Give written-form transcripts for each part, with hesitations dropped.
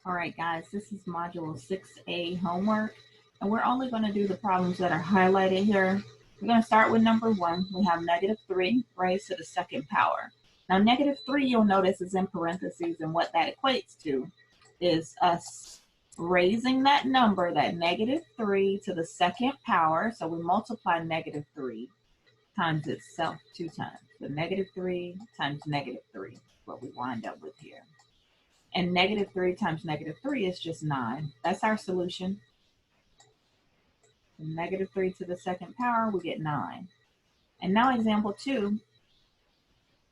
All right, guys, this is Module 6A homework, and we're only going to do the problems that are highlighted here. We're going to start with number 1. We have -3 raised to the second power. Now, -3, you'll notice, is in parentheses, and what that equates to is us raising that number, that -3, to the second power. So we multiply -3 times itself 2 times. So -3 times -3 is what we wind up with here. And -3 times -3 is just 9. That's our solution. From -3 to the second power, we get 9. And now example 2,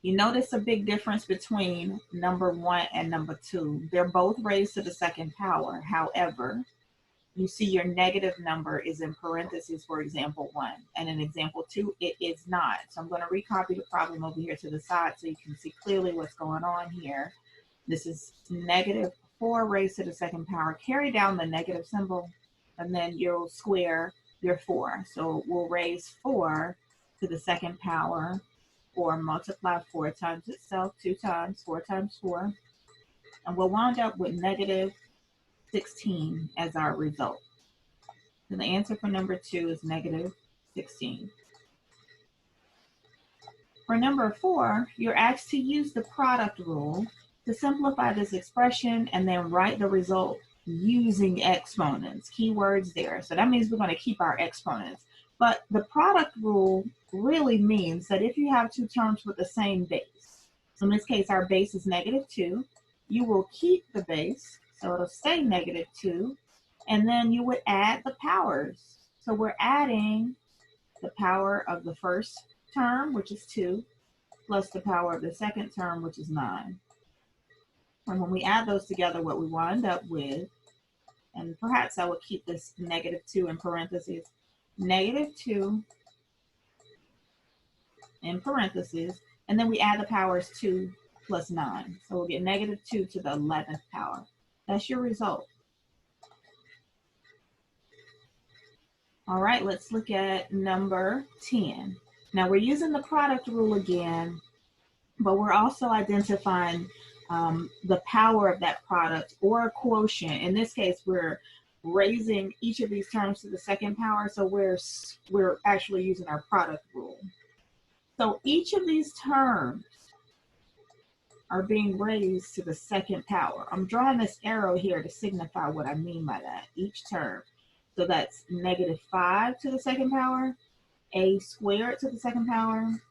you notice a big difference between number 1 and number 2. They're both raised to the second power. However, you see your negative number is in parentheses for example 1. And in example 2, it is not. So I'm going to recopy the problem over here to the side so you can see clearly what's going on here. This is -4 raised to the second power. Carry down the negative symbol, and then you'll square your 4. So we'll raise 4 to the second power, or multiply 4 times itself 2 times, 4 times 4. And we'll wind up with -16 as our result. So the answer for number 2 is -16. For number 4, you're asked to use the product rule to simplify this expression and then write the result using exponents. Keywords there. So that means we're going to keep our exponents. But the product rule really means that if you have two terms with the same base, so in this case our base is -2, you will keep the base, so it'll stay -2, and then you would add the powers. So we're adding the power of the first term, which is 2, plus the power of the second term, which is 9. And when we add those together, what we wind up with, and perhaps I would keep this -2 in parentheses, -2 in parentheses, and then we add the powers 2 plus 9. So we'll get -2 to the 11th power. That's your result. All right, let's look at number 10. Now we're using the product rule again, but we're also identifying the power of that product or a quotient. In this case, we're raising each of these terms to the second power, so we're actually using our product rule. So each of these terms are being raised to the second power. I'm drawing this arrow here to signify what I mean by that, each term. So that's -5 to the second power, a squared to the second power,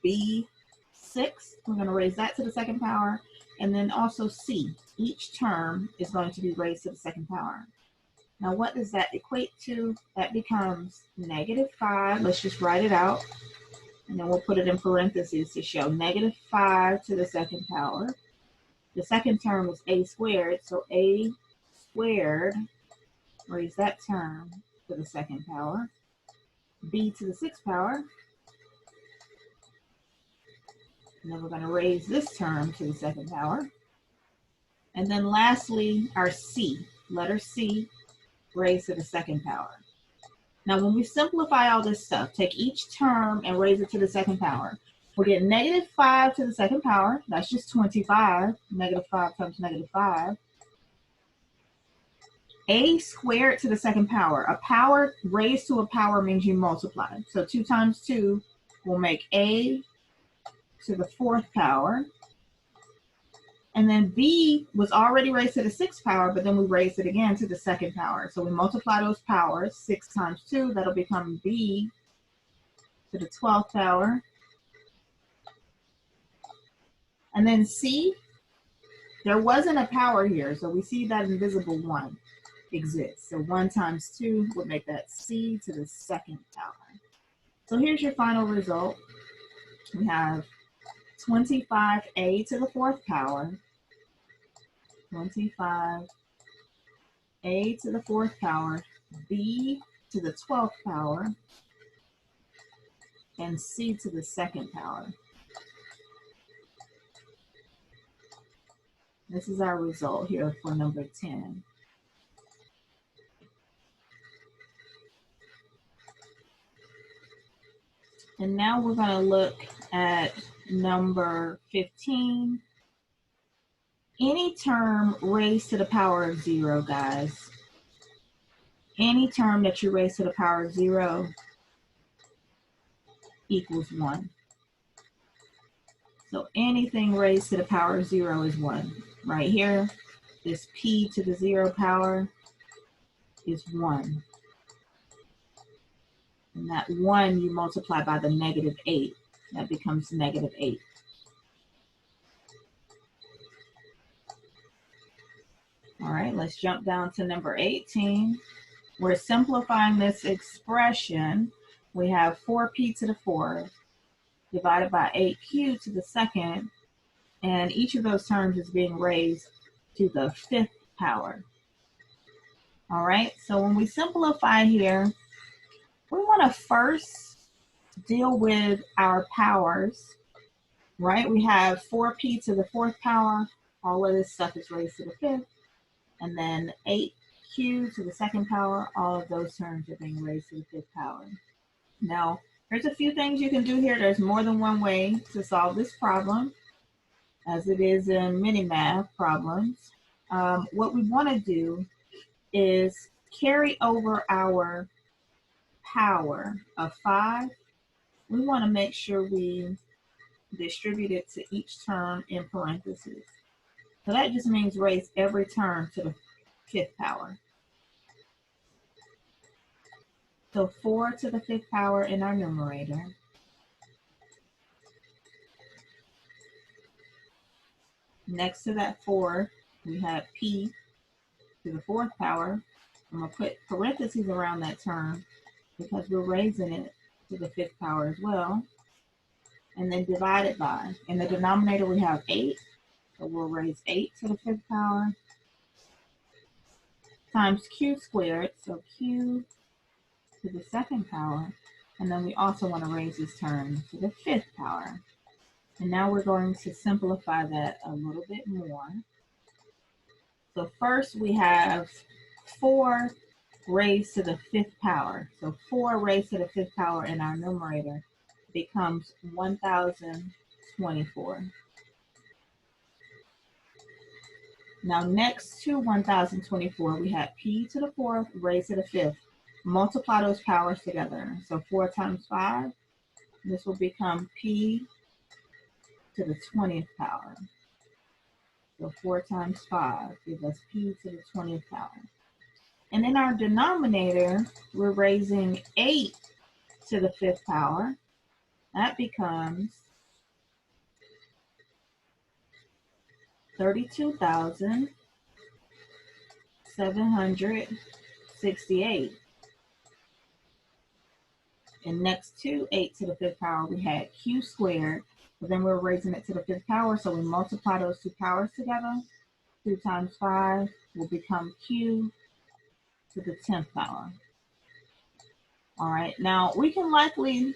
b 6, we're going to raise that to the second power, and then also c, each term is going to be raised to the second power. Now what does that equate to? That becomes -5, let's just write it out, and then we'll put it in parentheses to show -5 to the second power. The second term is a squared, so a squared, raise that term to the second power, b to the 6th power, and then we're going to raise this term to the second power. And then lastly, our c, letter c, raised to the second power. Now when we simplify all this stuff, take each term and raise it to the second power, we'll get -5 to the second power. That's just 25. -5 times -5. A squared to the second power. A power raised to a power means you multiply. So 2 times 2 will make a to the 4th power. And then b was already raised to the 6th power, but then we raised it again to the second power. So we multiply those powers, 6 times 2, that'll become b to the 12th power. And then c, there wasn't a power here, so we see that invisible 1 exists. So 1 times 2 would make that c to the 2nd power. So here's your final result. We have 25a to the 4th power, 25a to the 4th power, b to the 12th power, and c to the 2nd power. This is our result here for number 10. And now we're going to look at number 15. Any term raised to the power of 0, guys, any term that you raise to the power of 0 equals 1. So anything raised to the power of 0 is 1. Right here, this p to the 0 power is 1. And that 1 you multiply by the negative 8. That becomes negative 8. All right, let's jump down to number 18. We're simplifying this expression. We have 4p to the 4th divided by 8q to the 2nd, and each of those terms is being raised to the 5th power. All right, so when we simplify here, we want to first deal with our powers, right? We have 4p to the 4th power. All of this stuff is raised to the 5th. And then 8q to the 2nd power. All of those terms are being raised to the 5th power. Now, there's a few things you can do here. There's more than one way to solve this problem, as it is in many math problems. What we want to do is carry over our power of 5. We want to make sure we distribute it to each term in parentheses. So that just means raise every term to the 5th power. So 4 to the 5th power in our numerator. Next to that 4, we have p to the 4th power. I'm going to put parentheses around that term because we're raising it to the 5th power as well. And then divide it by. In the denominator, we have 8. So we'll raise 8 to the 5th power times q squared. So q to the 2nd power. And then we also want to raise this term to the 5th power. And now we're going to simplify that a little bit more. So first we have 4 raised to the 5th power. So 4 raised to the 5th power in our numerator becomes 1024. Now next to 1024, we have p to the 4th raised to the 5th. Multiply those powers together. So 4 times 5, this will become p to the 20th power. So 4 times 5 gives us p to the 20th power. And in our denominator, we're raising 8 to the 5th power. That becomes 32,768. And next to 8 to the 5th power, we had q squared, but then we're raising it to the 5th power, so we multiply those two powers together. 2 times 5 will become q to the 10th power. All right, now we can likely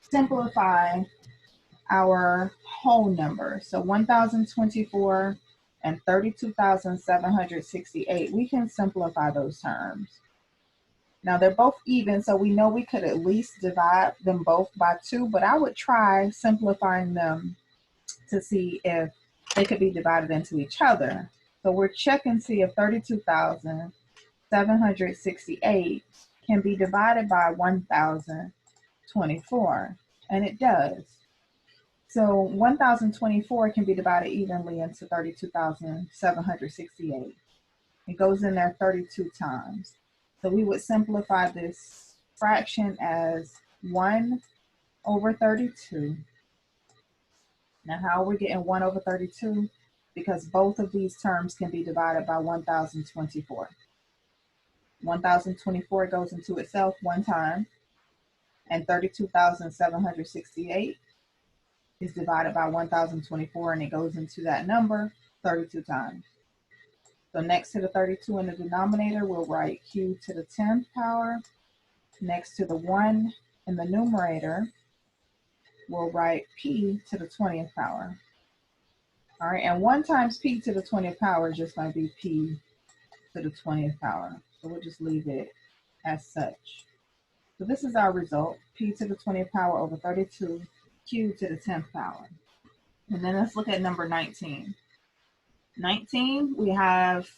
simplify our whole number. So 1024 and 32,768, we can simplify those terms. Now they're both even, so we know we could at least divide them both by 2, but I would try simplifying them to see if they could be divided into each other. So we're checking to see if 32,768 can be divided by 1,024, and it does. So 1,024 can be divided evenly into 32,768. It goes in there 32 times. So we would simplify this fraction as 1 over 32. Now how are we getting 1 over 32? Because both of these terms can be divided by 1,024. 1,024 goes into itself one time, and 32,768 is divided by 1,024, and it goes into that number 32 times. So next to the 32 in the denominator, we'll write q to the 10th power. Next to the 1 in the numerator, we'll write p to the 20th power. All right, and 1 times p to the 20th power is just going to be p to the 20th power. So we'll just leave it as such. So this is our result, p to the 20th power over 32, q to the 10th power. And then let's look at number 19. 19, we have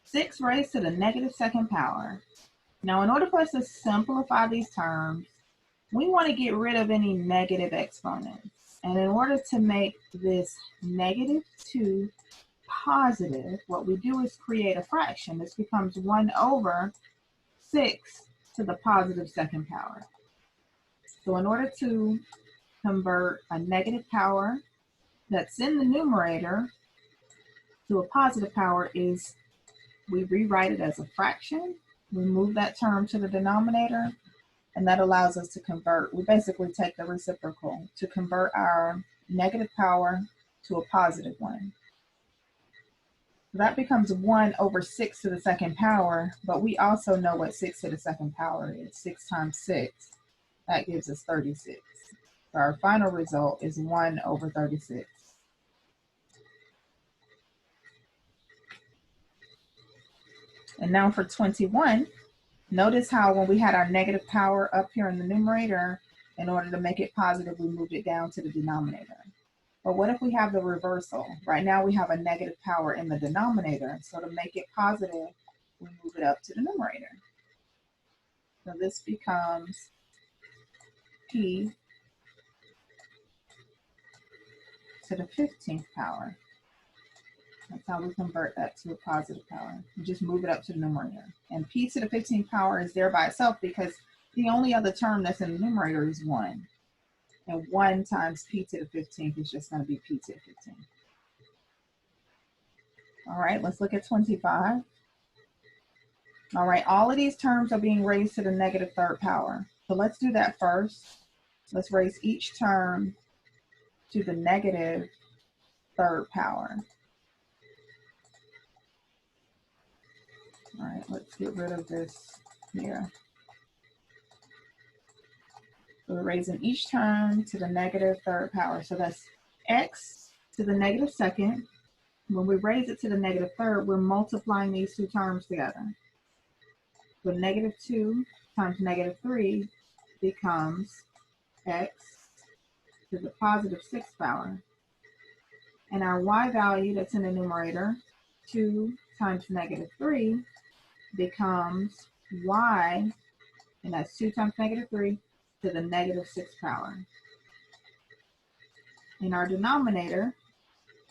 6 raised to the negative second power. Now, in order for us to simplify these terms, we want to get rid of any negative exponents. And in order to make this -2 positive, what we do is create a fraction. This becomes 1/6 to the positive second power. So in order to convert a negative power that's in the numerator to a positive power is we rewrite it as a fraction. We move that term to the denominator, and that allows us to convert. We basically take the reciprocal to convert our negative power to a positive one. So that becomes 1/6 to the second power, but we also know what 6 to the second power is. 6 times 6, that gives us 36. So our final result is 1/36. And now for 21, notice how when we had our negative power up here in the numerator, in order to make it positive, we moved it down to the denominator. But what if we have the reversal? Right now we have a negative power in the denominator. So to make it positive, we move it up to the numerator. So this becomes p to the 15th power. That's how we convert that to a positive power. We just move it up to the numerator. And p to the 15th power is there by itself because the only other term that's in the numerator is 1. And 1 times p to the 15th is just going to be p to the 15th. All right, let's look at 25. All right, all of these terms are being raised to the negative third power. So let's do that first. Let's raise each term to the negative third power. All right, let's get rid of this here. So we're raising each term to the negative third power. So that's x to the negative second. When we raise it to the negative third, we're multiplying these two terms together. So -2 times -3 becomes x to the positive 6th power. And our y value that's in the numerator, 2 times -3, becomes y, and that's 2 times -3 to the -6th power. In our denominator,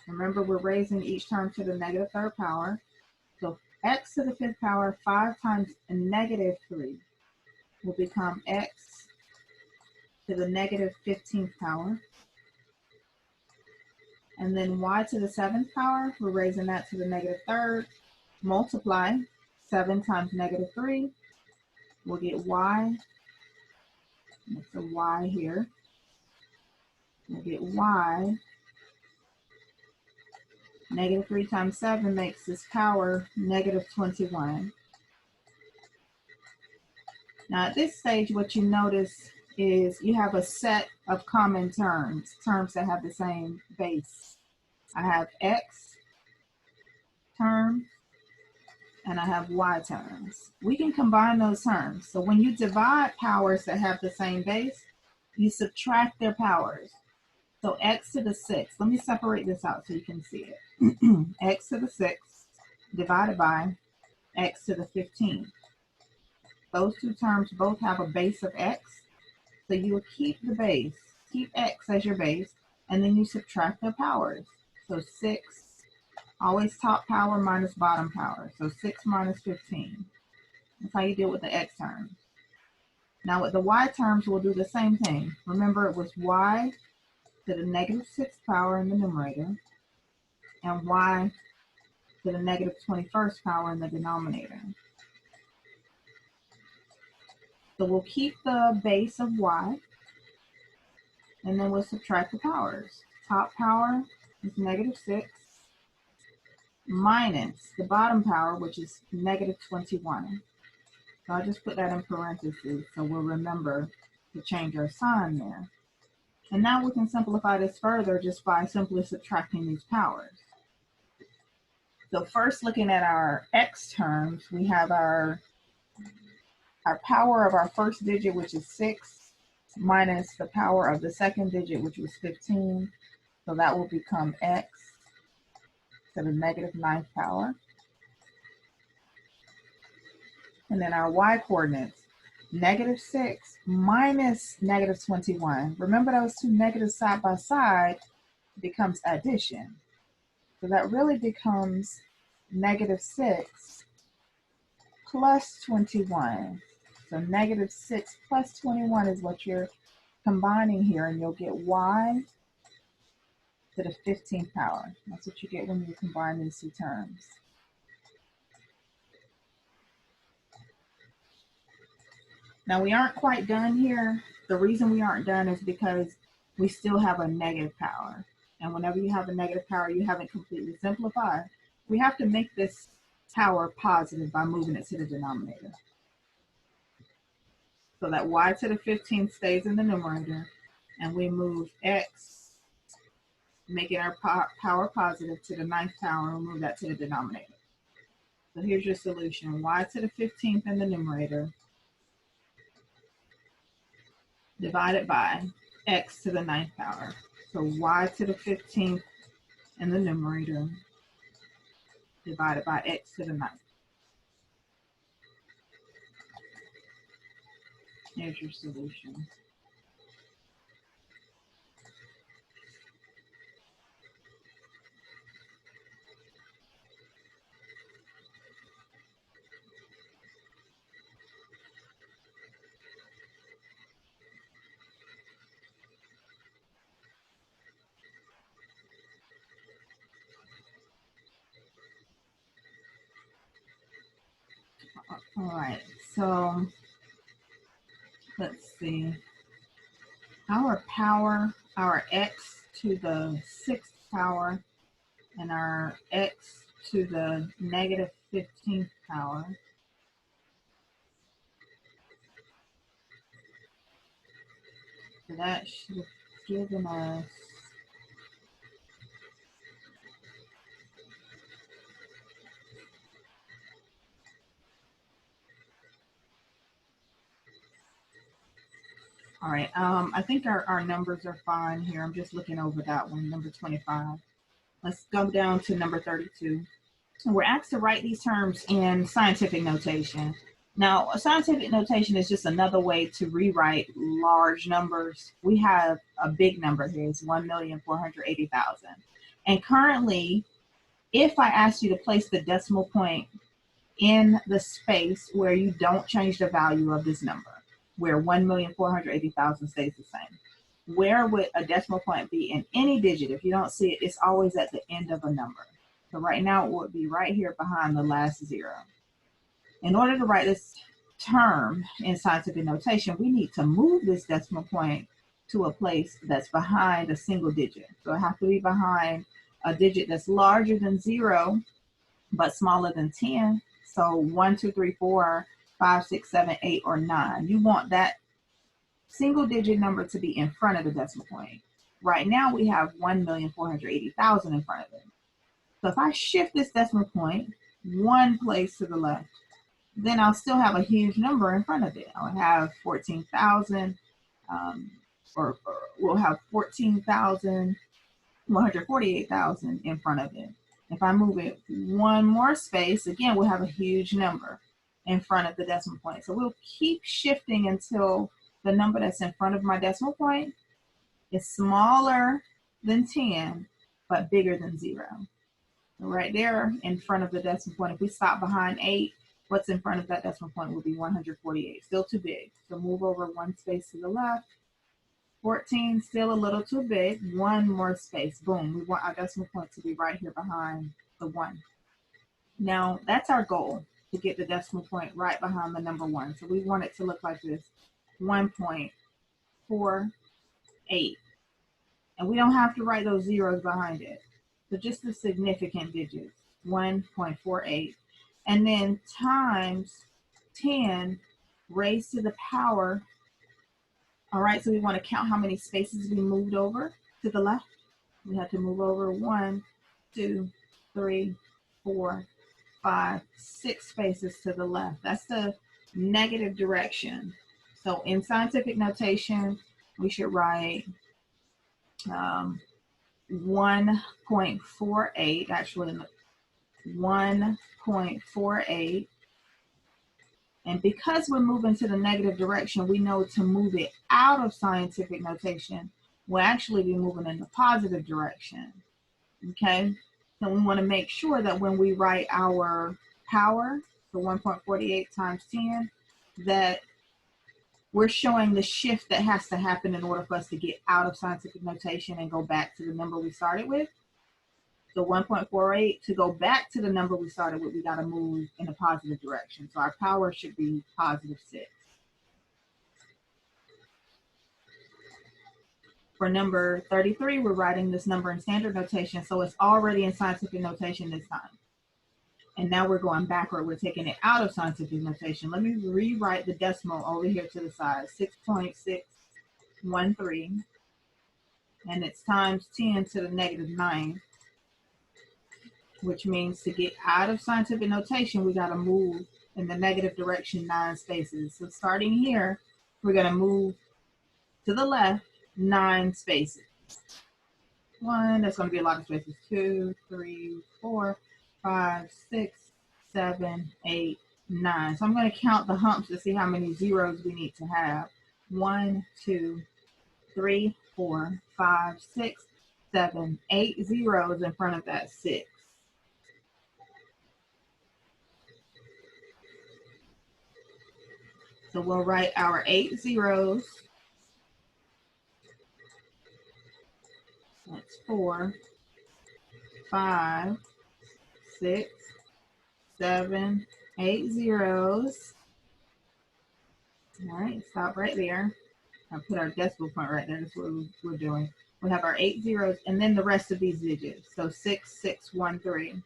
remember we're raising each term to the negative third power. So x to the 5th power 5 times -3 will become x to the -15th power. And then y to the 7th power, we're raising that to the -3rd. Multiply 7 times -3, we'll get y. That's a y here. We'll get y. -3 times 7 makes this power -21. Now at this stage, what you notice is you have a set of common terms that have the same base. I have x terms and I have y terms. We can combine those terms. So when you divide powers that have the same base, you subtract their powers. So x to the 6th, let me separate this out so you can see it. X to the 6th divided by x to the 15th. Those two terms both have a base of x. So you will keep the base, keep x as your base, and then you subtract their powers. So 6, always top power minus bottom power. So 6 minus 15. That's how you deal with the x terms. Now with the y terms, we'll do the same thing. Remember, it was y to the -6th power in the numerator and y to the -21st power in the denominator. So we'll keep the base of y, and then we'll subtract the powers. Top power is -6 minus the bottom power, which is -21. So I'll just put that in parentheses so we'll remember to change our sign there. And now we can simplify this further just by simply subtracting these powers. So first, looking at our x terms, we have our power of our first digit, which is 6, minus the power of the second digit, which was 15. So that will become x to the negative 9th power. And then our y coordinates, negative 6 minus negative 21. Remember those two negatives side by side becomes addition. So that really becomes negative 6 plus 21. So negative 6 plus 21 is what you're combining here, and you'll get y to the 15th power. That's what you get when you combine these two terms. Now we aren't quite done here. The reason we aren't done is because we still have a negative power. And whenever you have a negative power, you haven't completely simplified. We have to make this power positive by moving it to the denominator. So that y to the 15th stays in the numerator, and we move x, making our power positive, to the 9th power, and move that to the denominator. So here's your solution. Y to the 15th in the numerator divided by x to the 9th power. So y to the 15th in the numerator divided by x to the 9th. Here's your solution. All right, so let's see. Our power, our x to the 6th power and our x to the negative 15th power. So that should have given us all right, I think our numbers are fine here. I'm just looking over that one, number 25. Let's go down to number 32. We're asked to write these terms in scientific notation. Now, scientific notation is just another way to rewrite large numbers. We have a big number here. It's 1,480,000. And currently, if I asked you to place the decimal point in the space where you don't change the value of this number, where 1,480,000 stays the same, where would a decimal point be in any digit? If you don't see it, it's always at the end of a number. So right now it would be right here behind the last zero. In order to write this term in scientific notation, we need to move this decimal point to a place that's behind a single digit. So it has to be behind a digit that's larger than 0, but smaller than 10. So 1, 2, 3, 4, 5, 6, 7, 8, or 9. You want that single digit number to be in front of the decimal point. Right now we have 1,480,000 in front of it. So if I shift this decimal point one place to the left, then I'll still have a huge number in front of it. I'll have 14,000, or we'll have 14,148,000 in front of it. If I move it one more space, again, we'll have a huge number in front of the decimal point. So we'll keep shifting until the number that's in front of my decimal point is smaller than 10, but bigger than 0. So right there in front of the decimal point, if we stop behind 8, what's in front of that decimal point will be 148. Still too big. So move over one space to the left. 14, still a little too big. One more space. Boom. We want our decimal point to be right here behind the 1. Now, that's our goal, to get the decimal point right behind the number 1. So we want it to look like this, 1.48. And we don't have to write those zeros behind it. So just the significant digits, 1.48. And then times 10 raised to the power. All right, so we want to count how many spaces we moved over to the left. We have to move over 1, 2, 3, 4, 5, 6 spaces to the left. That's the negative direction. So in scientific notation, we should write 1.48, actually 1.48. And because we're moving to the negative direction, we know to move it out of scientific notation, we'll actually be moving in the positive direction. Okay, so we want to make sure that when we write our power, so 1.48 times 10, that we're showing the shift that has to happen in order for us to get out of scientific notation and go back to the number we started with. So 1.48, to go back to the number we started with, we got to move in a positive direction. So our power should be positive 6. For number 33, we're writing this number in standard notation, so it's already in scientific notation this time. And now we're going backward. We're taking it out of scientific notation. Let me rewrite the decimal over here to the side, 6.613. And it's times 10 to the negative 9, which means to get out of scientific notation, we got to move in the negative direction 9 spaces. So starting here, we're going to move to the left 9 spaces. 1, that's going to be a lot of spaces. 2, 3, 4, 5, 6, 7, 8, 9. So I'm going to count the humps to see how many zeros we need to have. 1, 2, 3, 4, 5, 6, 7, 8 zeros in front of that 6. So we'll write our 8 zeros. That's 4, 5, 6, 7, 8 zeros. All right, stop right there. I'll put our decimal point right there. That's what we're doing. We have our 8 zeros and then the rest of these digits. So 6613.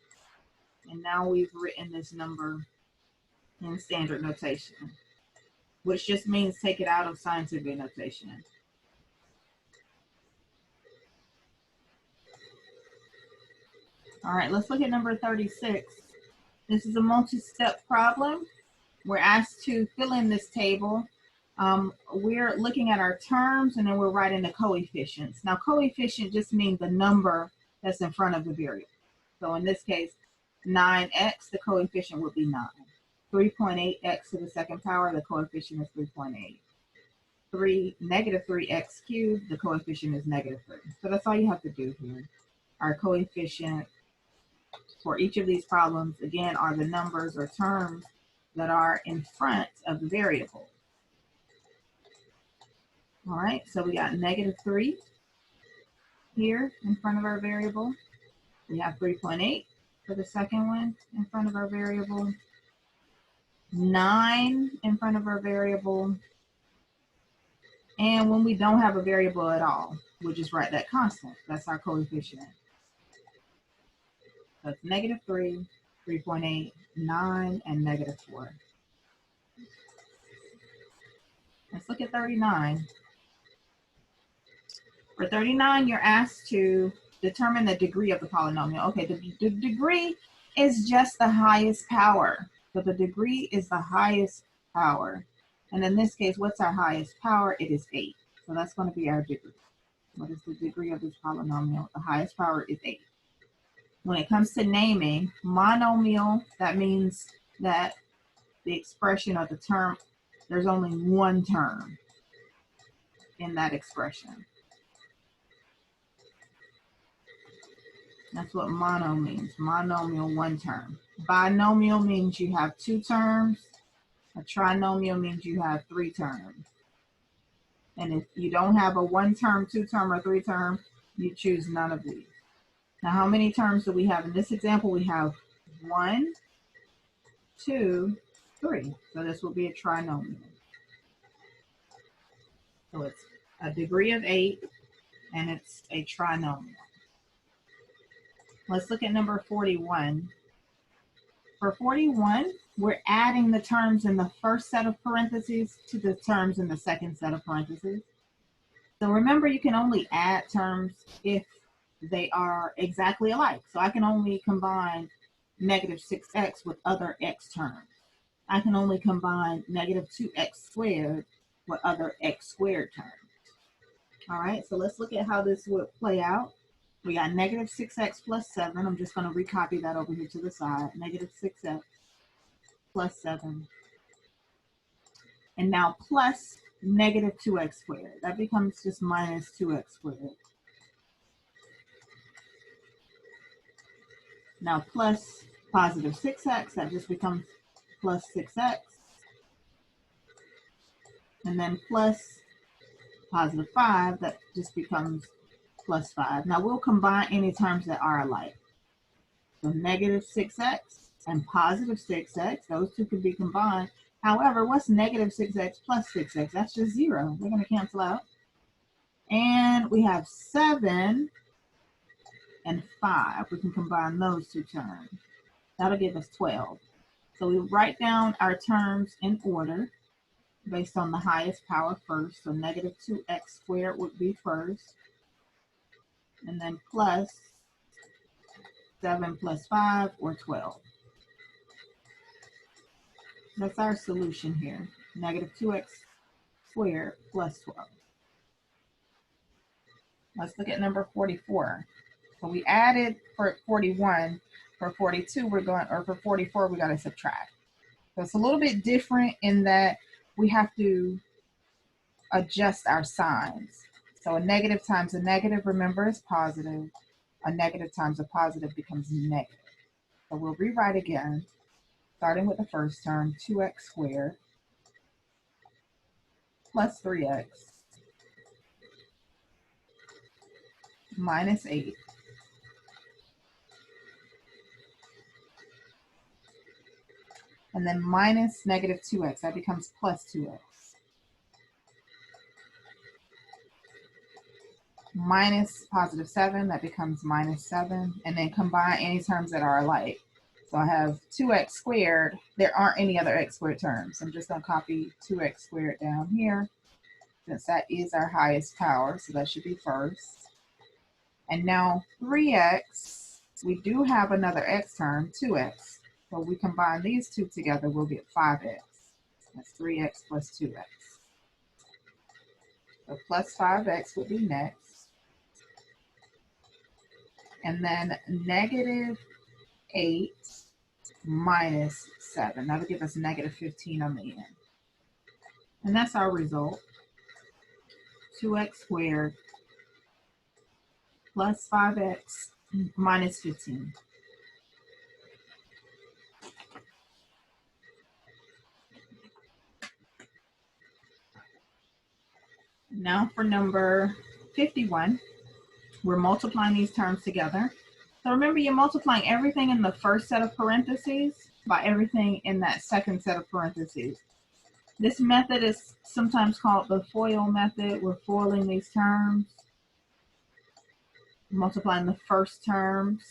And now we've written this number in standard notation, which just means take it out of scientific notation. All right, let's look at number 36. This is a multi-step problem. We're asked to fill in this table. We're looking at our terms and then we're writing the coefficients. Now, coefficient just means the number that's in front of the variable. So in this case, 9x, the coefficient would be 9. 3.8x to the second power, the coefficient is 3.8. Negative 3x cubed, the coefficient is negative 3. So that's all you have to do here. Our coefficient for each of these problems, again, are the numbers or terms that are in front of the variable. All right, so we got negative 3 here in front of our variable. We have 3.8 for the second one in front of our variable. 9 in front of our variable. And when we don't have a variable at all, we'll just write that constant. That's our coefficient. That's negative 3, 3.8, 9, and negative 4. Let's look at 39. For 39, you're asked to determine the degree of the polynomial. Okay, the degree is just the highest power. So the degree is the highest power. And in this case, what's our highest power? It is 8. So that's going to be our degree. What is the degree of this polynomial? The highest power is 8. When it comes to naming, monomial, that means that the expression or the term, there's only one term in that expression. That's what mono means. Monomial, one term. Binomial means you have 2 terms. A trinomial means you have 3 terms. And if you don't have a 1 term, 2 term, or 3 term, you choose none of these. Now, how many terms do we have? In this example, we have 1, 2, 3. So this will be a trinomial. So it's a degree of 8, and it's a trinomial. Let's look at number 41. For 41, we're adding the terms in the first set of parentheses to the terms in the second set of parentheses. So remember, you can only add terms if they are exactly alike. So I can only combine negative 6x with other x terms. I can only combine negative 2x squared with other x squared terms. All right, so let's look at how this would play out. We got negative 6x plus 7. I'm just going to recopy that over here to the side. Negative 6x plus 7. And now plus negative 2x squared. That becomes just minus 2x squared. Now plus positive 6x, that just becomes plus 6x. And then plus positive 5, that just becomes plus 5. Now we'll combine any terms that are alike. So negative 6x and positive 6x, those two can be combined. However, what's negative 6x plus 6x? That's just 0. They're going to cancel out. And we have 7 and 5. We can combine those two terms. That'll give us 12. So we write down our terms in order based on the highest power first. So negative 2x squared would be first. And then plus 7 plus 5, or 12. That's our solution here. Negative 2x squared plus 12. Let's look at number 44. So we added for 41. For 42, we're going, or for 44, we got to subtract. So it's a little bit different in that we have to adjust our signs. So a negative times a negative, remember, is positive. A negative times a positive becomes negative. So we'll rewrite again, starting with the first term, 2x squared plus 3x minus 8 and then minus negative 2x, that becomes plus 2x. Minus positive 7, that becomes minus 7, and then combine any terms that are alike. So I have 2x squared. There aren't any other x squared terms. I'm just going to copy 2x squared down here, since that is our highest power, so that should be first. And now 3x, we do have another x term, 2x. So we combine these two together, we'll get 5x. That's 3x plus 2x. So plus 5x would be next. And then negative 8 minus 7. That'll give us negative 15 on the end. And that's our result. 2x squared plus 5x minus 15. Now for number 51, we're multiplying these terms together. So remember, you're multiplying everything in the first set of parentheses by everything in that second set of parentheses. This method is sometimes called the FOIL method. We're foiling these terms, multiplying the first terms.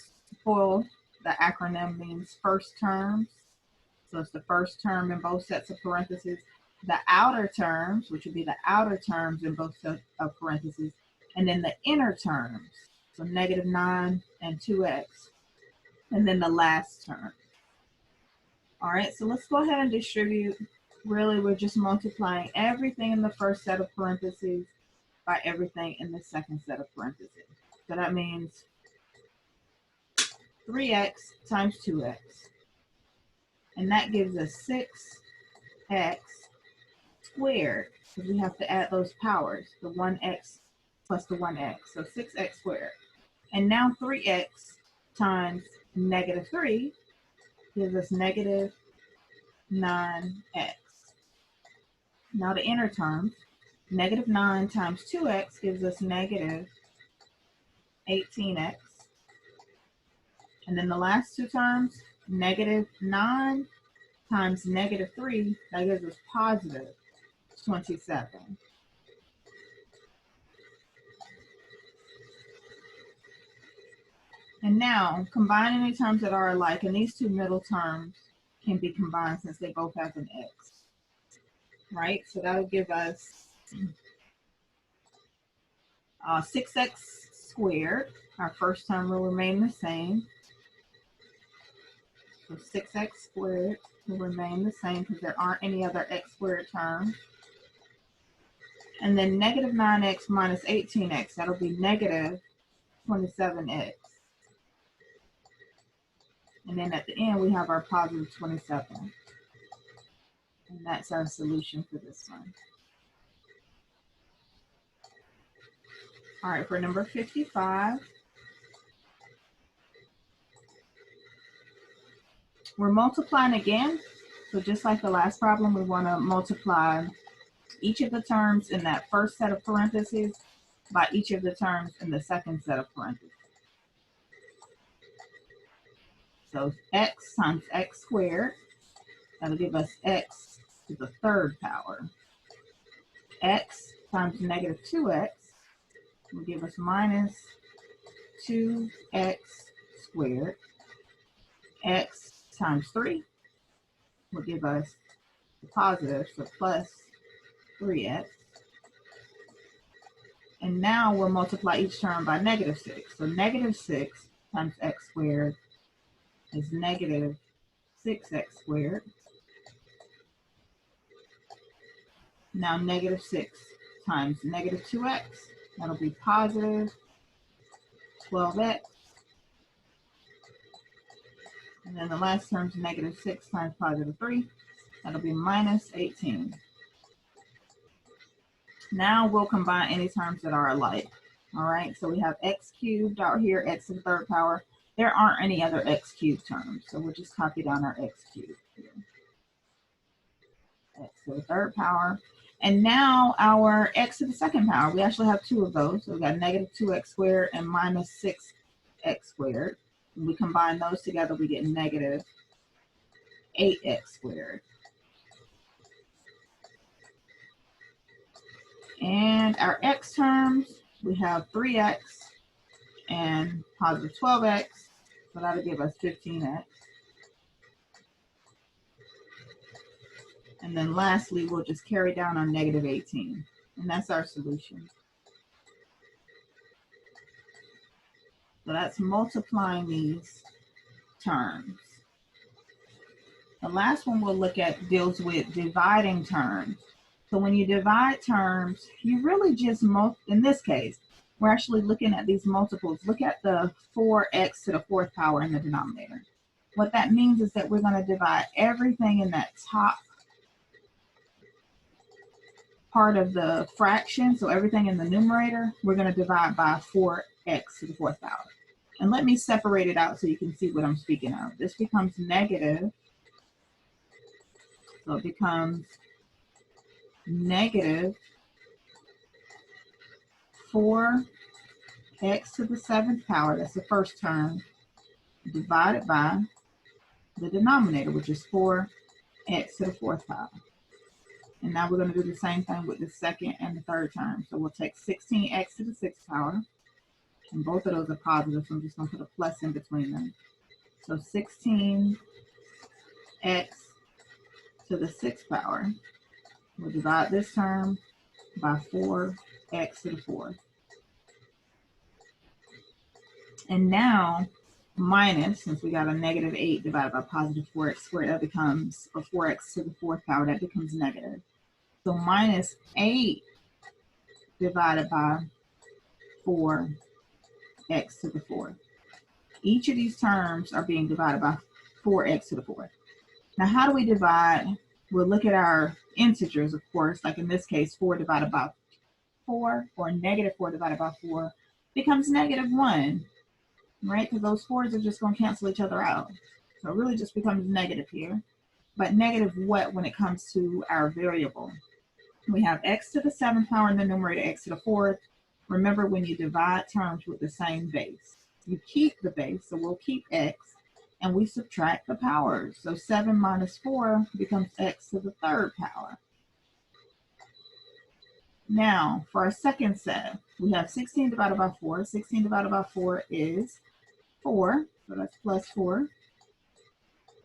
FOIL, the acronym, means first terms. So it's the first term in both sets of parentheses. The outer terms, which would be the outer terms in both sets of parentheses, and then the inner terms, so negative 9 and 2x, and then the last term. All right, so let's go ahead and distribute. Really, we're just multiplying everything in the first set of parentheses by everything in the second set of parentheses. So that means 3x times 2x, and that gives us 6x squared, because we have to add those powers, the 1x plus the 1x, so 6x squared. And now 3x times negative 3 gives us negative 9x. Now the inner terms, negative 9 times 2x gives us negative 18x. And then the last two terms, negative 9 times negative 3, that gives us positive 27. And now, combine any terms that are alike, and these two middle terms can be combined since they both have an x, right? So that'll give us 6x squared. Our first term will remain the same. So 6x squared will remain the same because there aren't any other x squared terms. And then negative 9x minus 18x, that'll be negative 27x. And then at the end, we have our positive 27. And that's our solution for this one. All right, for number 55, we're multiplying again. So just like the last problem, we want to multiply each of the terms in that first set of parentheses by each of the terms in the second set of parentheses. So x times x squared, that'll give us x to the third power. X times negative 2x will give us minus 2x squared. X times 3 will give us the positive, so plus 3x. And now we'll multiply each term by negative 6. So negative 6 times x squared is negative 6x squared. Now negative 6 times negative 2x, that'll be positive 12x. And then the last term is negative 6 times positive 3, that'll be minus 18. Now we'll combine any terms that are alike. All right, so we have x cubed out here, x to the third power. There aren't any other x cubed terms, so we'll just copy down our x cubed here. X to the third power. And now our x to the second power, we actually have two of those. So we got negative 2x squared and minus 6x squared. When we combine those together, we get negative 8x squared. And our x terms, we have 3x and positive 12x, so that'll give us 15x. And then lastly, we'll just carry down our negative 18, and that's our solution. So that's multiplying these terms. The last one we'll look at deals with dividing terms. So when you divide terms, you really just, in this case, we're actually looking at these multiples. Look at the 4x to the fourth power in the denominator. What that means is that we're going to divide everything in that top part of the fraction, so everything in the numerator, we're going to divide by 4x to the fourth power. And let me separate it out so you can see what I'm speaking of. This becomes negative, so it becomes negative 4x to the seventh power, that's the first term, divided by the denominator, which is 4x to the fourth power. And now we're going to do the same thing with the second and the third term. So we'll take 16x to the sixth power, and both of those are positive, so I'm just going to put a plus in between them. So 16x to the sixth power, we'll divide this term by 4x to the fourth. And now minus, since we got a negative 8 divided by positive 4x squared, that becomes, or 4x to the fourth power, that becomes negative. So minus 8 divided by 4x to the fourth. Each of these terms are being divided by 4x to the fourth. Now, how do we divide? We'll look at our integers, of course, like in this case, 4 divided by 4, or negative 4 divided by 4 becomes negative 1, right? Because those 4's are just going to cancel each other out. So it really just becomes negative here. But negative what when it comes to our variable? We have x to the seventh power in the numerator, x to the fourth. Remember, when you divide terms with the same base, you keep the base, so we'll keep x, and we subtract the powers. So 7 minus 4 becomes x to the third power. Now, for our second set, we have 16 divided by 4. 16 divided by 4 is 4, so that's plus 4.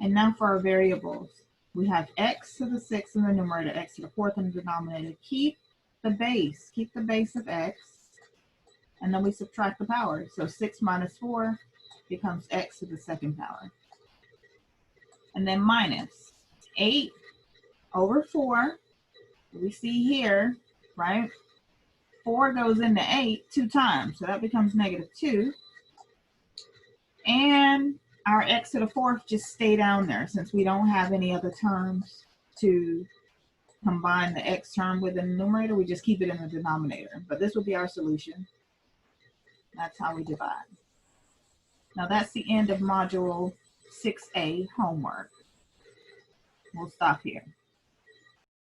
And now for our variables, we have x to the sixth in the numerator, x to the fourth in the denominator. Keep the base of x, and then we subtract the powers. So 6 minus 4 becomes x to the second power. And then minus 8 over 4, we see here, right? 4 goes into 8 2 times, so that becomes -2. And our x to the fourth just stay down there since we don't have any other terms to combine the x term with the numerator. We just keep it in the denominator. But this would be our solution. That's how we divide. Now that's the end of module 6A homework. We'll stop here.